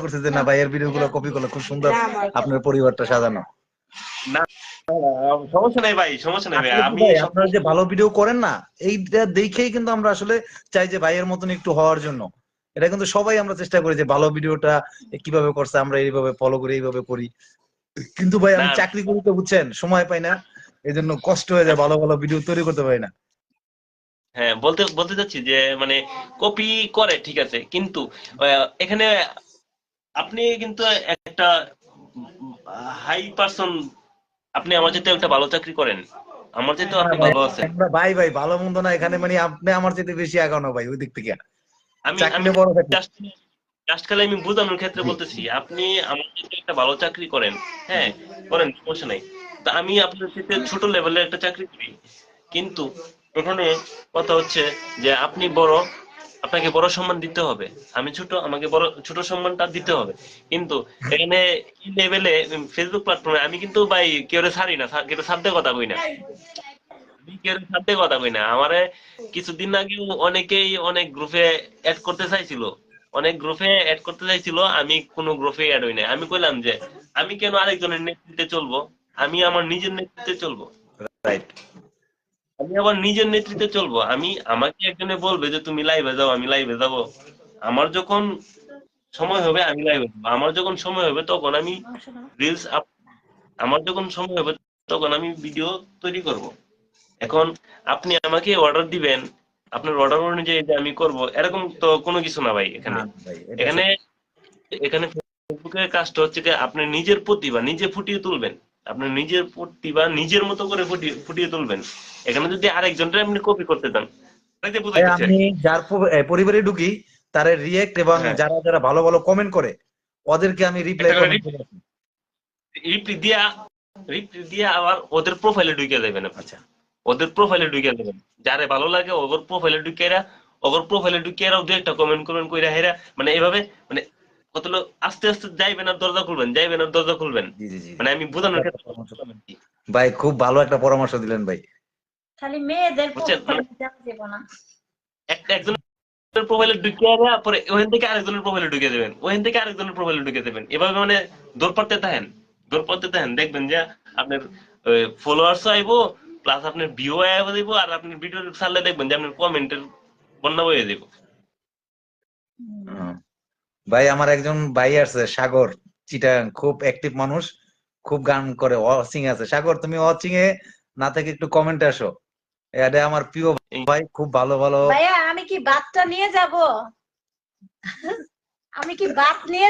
করছে যে না ভাইয়ের ভিডিও গুলো কপি করলে খুব সুন্দর আপনার পরিবারটা সাজানো। না সমস্যা নাই ভাই, সমস্যা নাই ভাই। আমি আপনারা যে ভালো ভিডিও করেন না, এইটা দেখেই কিন্তু আমরা আসলে চাই যে ভাইয়ের মতন একটু হওয়ার জন্য। এটা কিন্তু সবাই আমরা চেষ্টা করি যে ভালো ভিডিওটা কিভাবে করছে আমরা এইভাবে ফলো করি, এইভাবে করি। কিন্তু ভাই আমি চাকরি করি তো বুঝছেন, সময় পাই না, এই জন্য কষ্ট হয়ে যায়, ভালো ভালো ভিডিও তৈরি করতে পারি না। হ্যাঁ বলতে বলতে চাচ্ছি যে মানে কপি করে ঠিক আছে, কিন্তু এখানে আপনি কিন্তু একটা হাই পার্সন, আপনি আমার চাইতে একটা ভালো চাকরি করেন, আমার চাইতেও আপনি ভালো আছেন। ভাই ভাই ভালো মন্দ না এখানে, মানে আপনি আমার চাইতে বেশি আগানো ভাই ওই দিক থেকে। আমি আমি চাকরিটা বড় চাকরি। জাস্ট খালি আমি বোঝানোর ক্ষেত্রে বলতেছি, আপনি আমার চাইতে একটা ভালো চাকরি করেন, হ্যাঁ করেন, সমস্যা নাই। তা আমি আপনার চাইতে ছোট লেভেলের একটা চাকরি করি, কিন্তু এখানে কথা হচ্ছে যে আপনি বড়, আপনাকে বড় সম্মান দিতে হবে, আমি ছোট, আমাকে বড় ছোট সম্মানটা দিতে হবে। কিন্তু এখানে এই লেভেলে ফেসবুক প্ল্যাটফর্মে আমি কিন্তু ভাই কেউ ছাড়ি না, কেউ সাধ্যে কথা কই না, আমি কেউ সাধ্যে কথা কই না। আমারে কিছুদিন আগেও অনেকেই অনেক গ্রুপে অ্যাড করতে চাইছিল, অনেক গ্রুপে অ্যাড করতে চাইছিল, আমি কোনো গ্রুপে অ্যাড হই না। আমি কইলাম যে আমি কেন আরেকজনের নেতৃত্বে চলবো, আমি আমার নিজের নেতৃত্বে চলবো। রাইট। আমি আবার নিজের নেতৃত্বে চলবো। আমি, আমাকে একজনে বলবে যে তুমি লাইভে যাও, আমি লাইভে যাব। আমার যখন সময় হবে আমি লাইভে যাবো, আমার যখন সময় হবে তখন আমি রিলস আপ, আমার যখন সময় হবে তখন আমি ভিডিও তৈরি করব। এখন আপনি আমাকে অর্ডার দিবেন, আপনার অর্ডার অনুযায়ী যে আমি করব, এরকম তো কোনো কিছু না ভাই। এখানে এখানে এখানে ফেসবুকের কাজটা হচ্ছে যে আপনি নিজের প্রতিভা নিজে ফুটিয়ে তুলবেন, আপনার নিজের প্রতিভা নিজের মতো করে ফুটিয়ে তুলবেন। এখানে যদি আরেকজনটা আপনি কপি করতে চান, বুঝাইতেছি আর আমি কি। যার পরিবারে ঢুকি তার রিয়েক্ট এবং হ্যাঁ, যারা যারা ভালো ভালো কমেন্ট করে ওদেরকে আমি রিপ্লাই একটা করে কমেন্ট করি। রিপ্লি দিয়া, রিপ্লি দিয়া আবার ওদের প্রোফাইলে ঢুকে যাবেন আপনি। আচ্ছা ওদের প্রোফাইলে ঢুকে যাবেন, যারে ভালো লাগে ওর প্রোফাইলে ঢুকিয়ে, ওর প্রোফাইলে ঢুকিয়ে দু একটা কমেন্ট করবেন কইরা হেরা, মানে এভাবে, মানে কতগুলো আস্তে আস্তে যাইবেন আর দরজা খুলবেন, যাইবেন আর দরজা খুলবেন। জি জি জি মানে আমি বোঝানোর ক্ষেত্রে ভাই খুব ভালো একটা পরামর্শ দিলেন ভাই। খালি মেয়েদের বুঝছেন, মানে দেব না, একজনের প্রোফাইলে ঢুকিয়ে পরে ওখান থেকে আরেকজনের প্রোফাইলে ঢুকে দেবেন, ওখান থেকে আরেকজনের প্রোফাইলে ঢুকে দেবেন, এভাবে মানে দৌড় পাড়তে থাকেন, দৌড় পাড়তে থাকেন, দেখবেন যে আপনার ফলোয়ার্সও আইবো, প্লাস আপনার ভিউ আইবো দিব, আর আপনার ভিডিও ছাড়লে দেখবেন যে আপনার কমেন্টের বন্যা বয়ে দিব। ভাই আমার একজন ভাই আছে সাগর, চিটাগাং, খুব অ্যাক্টিভ মানুষ, খুব গান করে, ওয়াচিং আছে। সাগর তুমি ওয়াচিং এ না থেকে একটু কমেন্টে আসো, এটা আমার প্রিয় ভাই, খুব ভালো ভালো। ভাইয়া আমি কি বাতটা নিয়ে যাব, আমি কি বাত নিয়ে